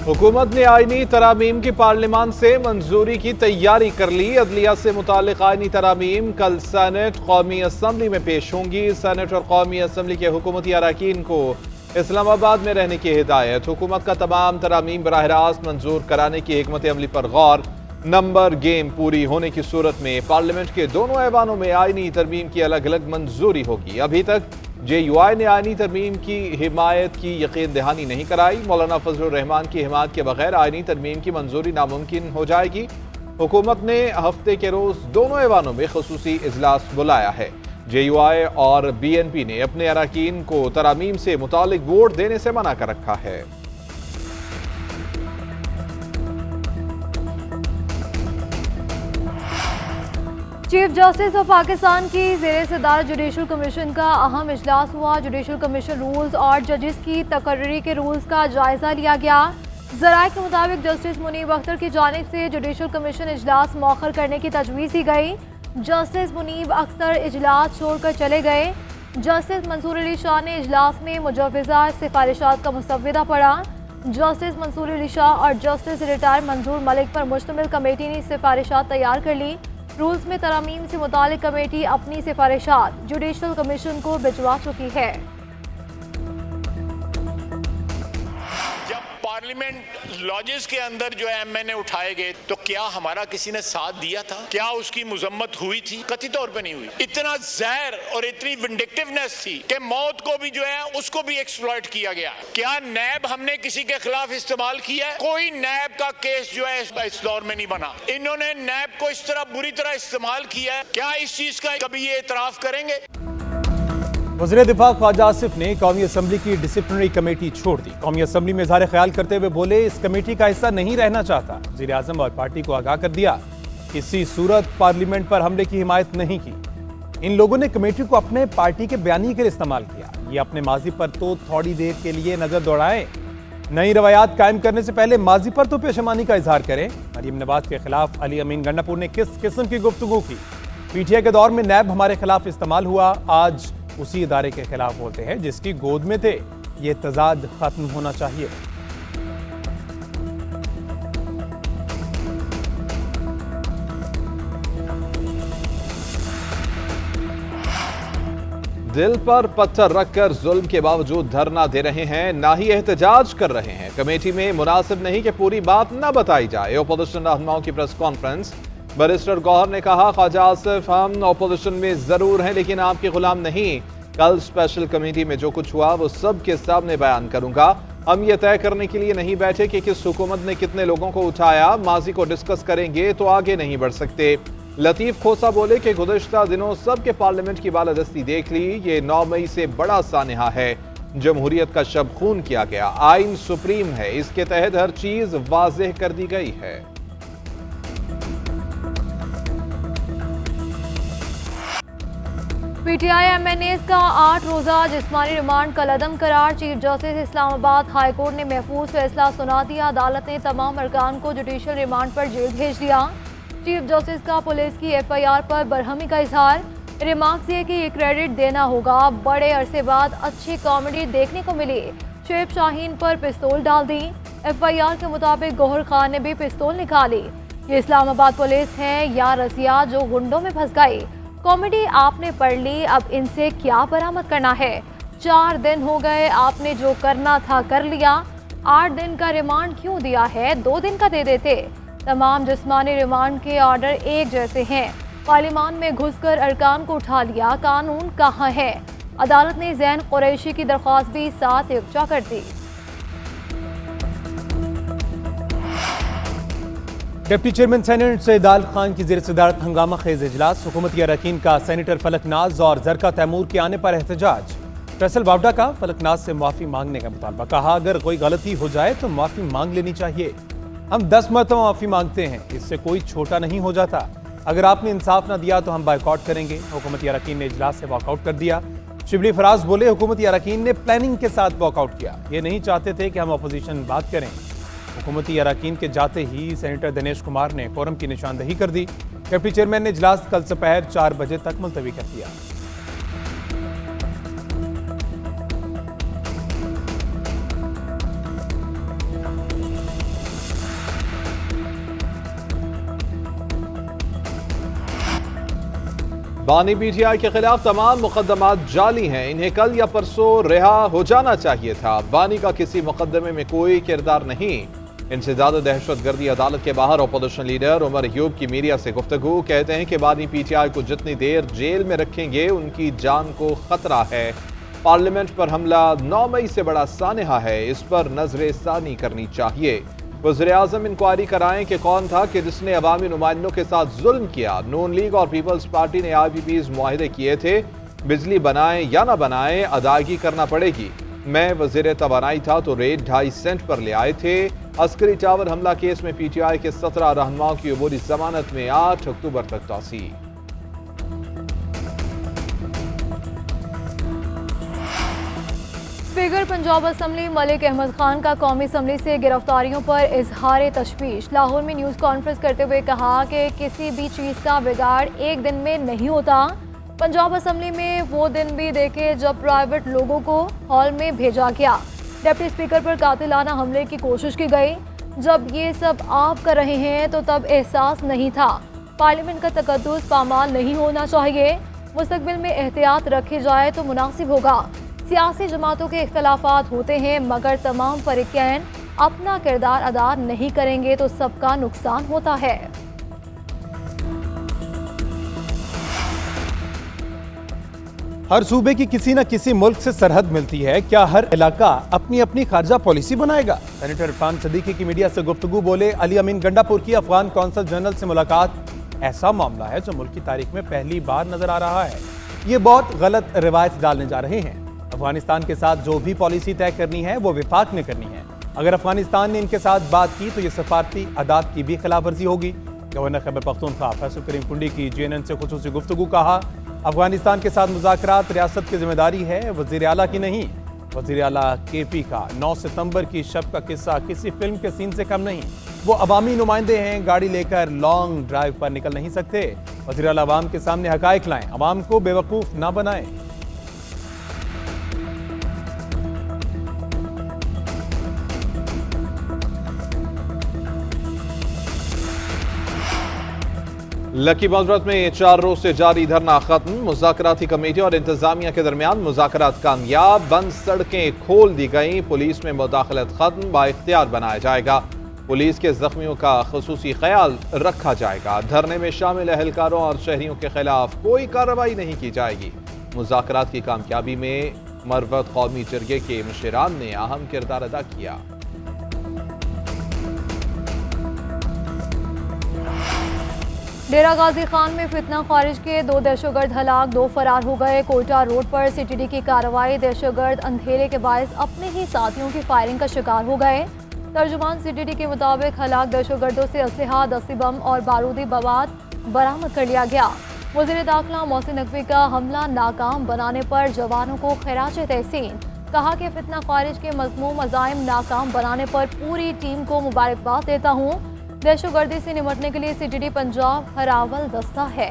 हुकूमत ने आईनी तरामीम की पार्लियामान से मंजूरी की तैयारी कर ली। अदलिया से मुताल्लिक आईनी तरामीम कल सेनेट कौमी असम्बली में पेश होंगी। सेनेट और कौमी असम्बली के हुकूमती अरकान को इस्लामाबाद में रहने की हिदायत। हुकूमत का तमाम तरामीम बराह रास्त मंजूर कराने की हिकमत अमली पर गौर। नंबर गेम पूरी होने की सूरत में पार्लियामेंट के दोनों ऐवानों में आईनी तरमीम की अलग अलग मंजूरी होगी। अभी तक JUI ने आईनी तरमीम की हिमायत की यकीन दहानी नहीं कराई। मौलाना फजलुर रहमान की हिमायत के बगैर आईनी तरमीम की मंजूरी नामुमकिन हो जाएगी। हुकूमत ने हफ्ते के रोज दोनों ऐवानों में खुसूसी इजलास बुलाया है। JUI और BNP ने अपने अरकान को तरामीम से मुतालिक वोट देने से मना कर रखा है। चीफ जस्टिस ऑफ पाकिस्तान की ज़ेर सदारत जुडिशल कमीशन का अहम इजलास हुआ। जुडिशल कमीशन रूल्स और जजेस की तकर्री के रूल्स का जायजा लिया गया। ज़राए के मुताबिक जस्टिस मुनीब अख्तर की जानिब से जुडिशल कमीशन इजलास मौखर करने की तजवीज़ दी गई। जस्टिस मुनीब अख्तर इजलास छोड़कर चले गए। जस्टिस मंसूर अली शाह ने इजलास में मुजव्वज़ा सिफारिशात का मुसव्वदा पढ़ा। जस्टिस मंसूर अली शाह और जस्टिस रिटायर मंजूर मलिक पर मुश्तमिल कमेटी ने सिफारिशात तैयार कर ली। रूल्स में तरामीम से मुतालिक कमेटी अपनी सिफारिशात जुडिशल कमीशन को भिजवा चुकी है। पार्लियामेंट लॉजेस के अंदर जो है MNA उठाए गए तो क्या हमारा किसी ने साथ दिया था? क्या उसकी मुजम्मत हुई थी? कथित तौर पे नहीं हुई। इतना जहर और इतनी विंडिक्टिवनेस थी कि मौत को भी जो है उसको भी एक्सप्लॉइट किया गया। क्या नैब हमने किसी के खिलाफ इस्तेमाल किया है? कोई नैब का केस जो है इस दौर में नहीं बना। इन्होंने नैब को इस तरह बुरी तरह इस्तेमाल किया है। क्या इस चीज का कभी ये एतराफ करेंगे? वज़ीर दिफा ख्वाजा आसिफ ने कौमी असम्बली की डिसिप्लिनरी कमेटी छोड़ दी। कौमी असम्बली में इज़हार ख्याल करते हुए बोले, इस कमेटी का हिस्सा नहीं रहना चाहता। वज़ीर आज़म और पार्टी को आगाह कर दिया, किसी सूरत पार्लियामेंट पर हमले की हिमायत नहीं की। इन लोगों ने कमेटी को अपने पार्टी के बयानी के लिए इस्तेमाल किया। ये अपने माजी पर तो थोड़ी देर के लिए नजर दौड़ाएं, नई रवायात कायम करने से पहले माजी पर तो पेशमानी का इजहार करें। मरीम नवाज के खिलाफ अली अमीन गंडापुर ने किस किस्म की गुफ्तगू की? PTI के दौर में नैब हमारे खिलाफ इस्तेमाल हुआ, आज उसी इदारे के खिलाफ बोलते हैं जिसकी गोद में थे। ये तजाद खत्म होना चाहिए। दिल पर पत्थर रखकर जुल्म के बावजूद धरना दे रहे हैं, ना ही एहतजाज कर रहे हैं। कमेटी में मुनासिब नहीं कि पूरी बात न बताई जाए। ओपोजिशन रहनुमाओं की प्रेस कॉन्फ्रेंस। बैरिस्टर गौहर ने कहा, ख्वाजा आसिफ हम ओपोजिशन में जरूर हैं लेकिन आपके गुलाम नहीं। कल स्पेशल कमेटी में जो कुछ हुआ वो सबके सामने बयान करूंगा। हम ये तय करने के लिए नहीं बैठे कि किस हुकूमत ने कितने लोगों को उठाया। माजी को डिस्कस करेंगे तो आगे नहीं बढ़ सकते। लतीफ खोसा बोले कि गुज़िश्ता दिनों सबके पार्लियामेंट की बालादस्ती देख ली। ये 9 मई से बड़ा सानहा है। जमहूरियत का शब खून किया गया। आइन सुप्रीम है, इसके तहत हर चीज वाज़ेह कर दी गई है। PTI MNAs का 8 रोज़ा जिस्मानी रिमांड कलअदम करार। Chief justice Islamabad high court ने महफूज फैसला सुना दिया। अदालत ने तमाम अरकान को जुडिशल रिमांड पर जेल भेज दिया। चीफ जस्टिस का पुलिस की FIR पर बरहमी का इजहार। रिमार्क्स ये कि ये क्रेडिट देना होगा, बड़े अरसे बाद अच्छी कॉमेडी देखने को मिली। शुएब शाहीन पर पिस्तौल डाल दी। FIR के मुताबिक गौहर खान ने भी पिस्तौल निकाली। ये इस्लामाबाद पुलिस है या रसिया जो गुंडों में फंस गई? कॉमेडी आपने पढ़ ली, अब इनसे क्या बरामद करना है? 4 दिन हो गए, आपने जो करना था कर लिया। 8 दिन का रिमांड क्यों दिया है? 2 दिन का दे देते। तमाम जिस्मानी रिमांड के ऑर्डर एक जैसे हैं। पार्लियामान में घुसकर अरकान को उठा लिया, कानून कहाँ है? अदालत ने ज़ैन कुरैशी की दरख्वास्त भी साथ यकजा कर दी। डिप्टी चेयरमैन सेनेट सैयदाल खान की ज़ेर सदारत हंगामा खेज इजलास। हुकूमती अरकान का सेनेटर फलक नाज और जरका तैमूर के आने पर एहतजाज। फैसल बावडा का फलक नाज से माफ़ी मांगने का मुतालबा। कहा, अगर कोई गलती हो जाए तो माफ़ी मांग लेनी चाहिए। हम 10 मरतबा माफ़ी मांगते हैं, इससे कोई छोटा नहीं हो जाता। अगर आपने इंसाफ न दिया तो हम बाइकआउट करेंगे। हुकूमती अरकान ने इजलास से वॉकआउट कर दिया। शिबली फराज बोले, हुकूमती अरकान ने प्लानिंग के साथ वॉकआउट किया। ये नहीं चाहते थे कि हम अपोजिशन बात करें। हुकूमती अरकान के जाते ही सेनेटर दिनेश कुमार ने कोरम की निशानदही कर दी। डिप्टी चेयरमैन ने इजलास कल दोपहर 4 बजे तक मुलतवी कर दिया। बानी पीटीआई के खिलाफ तमाम मुकदमात जाली हैं, इन्हें कल या परसों रिहा हो जाना चाहिए था। बानी का किसी मुकदमे में कोई किरदार नहीं। इंसदाद दहशत गर्दी अदालत के बाहर अपोजिशन लीडर उमर अयूब की मीडिया से गुफ्तगू, कहते हैं कि बानी पीटीआई को जितनी देर जेल में रखेंगे उनकी जान को खतरा है। पार्लियामेंट पर हमला 9 मई से बड़ा सानहा है, इस पर नजर सानी करनी चाहिए। वज़ीर आज़म इंक्वायरी कराएं कि कौन था कि जिसने अवामी नुमाइंदों के साथ जुल्म किया। नून लीग और पीपल्स पार्टी ने IPPs मुआहदे किए थे, बिजली बनाएं या ना बनाएं अदायगी करना पड़ेगी। मैं वज़ीर तवानाई था तो रेट 2.5 सेंट पर ले आए थे। अस्करी टावर हमला केस में पीटीआई के 17 रहनुमाओं की अबूरी जमानत में 8 अक्टूबर तक तौसीह। स्पीकर पंजाब असम्बली मलिक अहमद खान का कौमी असम्बली से गिरफ्तारियों पर इजहार तशवीश। लाहौर में न्यूज़ कॉन्फ्रेंस करते हुए कहा कि किसी भी चीज़ का बिगाड़ एक दिन में नहीं होता। पंजाब असम्बली में वो दिन भी देखे जब प्राइवेट लोगों को हॉल में भेजा गया, डिप्टी स्पीकर पर कातिलाना हमले की कोशिश की गई। जब ये सब आप कर रहे हैं तो तब एहसास नहीं था। पार्लियामेंट का तकद्दुस पामाल नहीं होना चाहिए। मुस्तकबिल में एहतियात रखी जाए तो मुनासिब होगा। सियासी जमातों के इख्तलाफात होते हैं, मगर तमाम फरीकैन अपना किरदार अदा नहीं करेंगे तो सबका नुकसान होता है। हर सूबे की किसी न किसी मुल्क से सरहद मिलती है, क्या हर इलाका अपनी अपनी खारजा पॉलिसी बनाएगा? सेनेटर इरफान सदीकी की मीडिया से गुफ्तगू, बोले अली अमीन गंडापुर की अफगान कौंसल जनरल से मुलाकात ऐसा मामला है जो मुल्क की तारीख में पहली बार नजर आ रहा है। ये बहुत गलत रिवायत डालने जा रहे हैं। अफगानिस्तान के साथ जो भी पॉलिसी तय करनी है वो विफाक ने करनी है। अगर अफगानिस्तान ने इनके साथ बात की तो ये सफारती आदात की भी खिलाफ वर्जी होगी। गवर्नर खैबर पख्तूनख्वा फैसल करीम कुंडी की GNN से खुसूसी गुफ्तगू, कहा अफगानिस्तान के साथ मुज़ाकरात रियासत की जिम्मेदारी है, वज़ीर आला की नहीं। वज़ीर आला KP का 9 सितंबर की शब का किस्सा किसी फिल्म के सीन से कम नहीं। वो अवामी नुमाइंदे हैं, गाड़ी लेकर लॉन्ग ड्राइव पर निकल नहीं सकते। वज़ीर आला अवाम के सामने हकायक लाएं, अवाम को बेवकूफ़ ना बनाएं। लकी मजरत में 4 रोज से जारी धरना खत्म। मुज़ाकराती कमेटी और इंतजामिया के दरमियान मुज़ाकरात कामयाब, बंद सड़कें खोल दी गई, पुलिस में मुदाखलत खत्म, बाइख्तियार बनाया जाएगा। पुलिस के जख्मियों का खुसूसी ख्याल रखा जाएगा। धरने में शामिल अहलकारों और शहरियों के खिलाफ कोई कार्रवाई नहीं की जाएगी। मुज़ाकरात की कामयाबी में मरवत कौमी जरगे के मुशीरान ने अहम किरदार अदा किया। डेरा गाजी खान में फितना खारिज के 2 दहशतगर्द हलाक, 2 फरार हो गए। कोयटा रोड पर CTD की कार्रवाई, दहशतगर्द अंधेरे के बायस अपने ही साथियों की फायरिंग का शिकार हो गए। तर्जुमान CTD के मुताबिक हलाक दहशतगर्दों से असलहा, दस्ती बम और बारूदी बवाद बरामद कर लिया गया। वज़ीर दाखिला मोहसिन नकवी का हमला नाकाम बनाने पर जवानों को खिराज तहसीन, कहा कि फितना खारिज के मज़मूम अज़ाइम नाकाम बनाने पर पूरी टीम को मुबारकबाद देता हूँ। दहशतगर्दी से निपटने के लिए CTD पंजाब हरावल दस्ता है।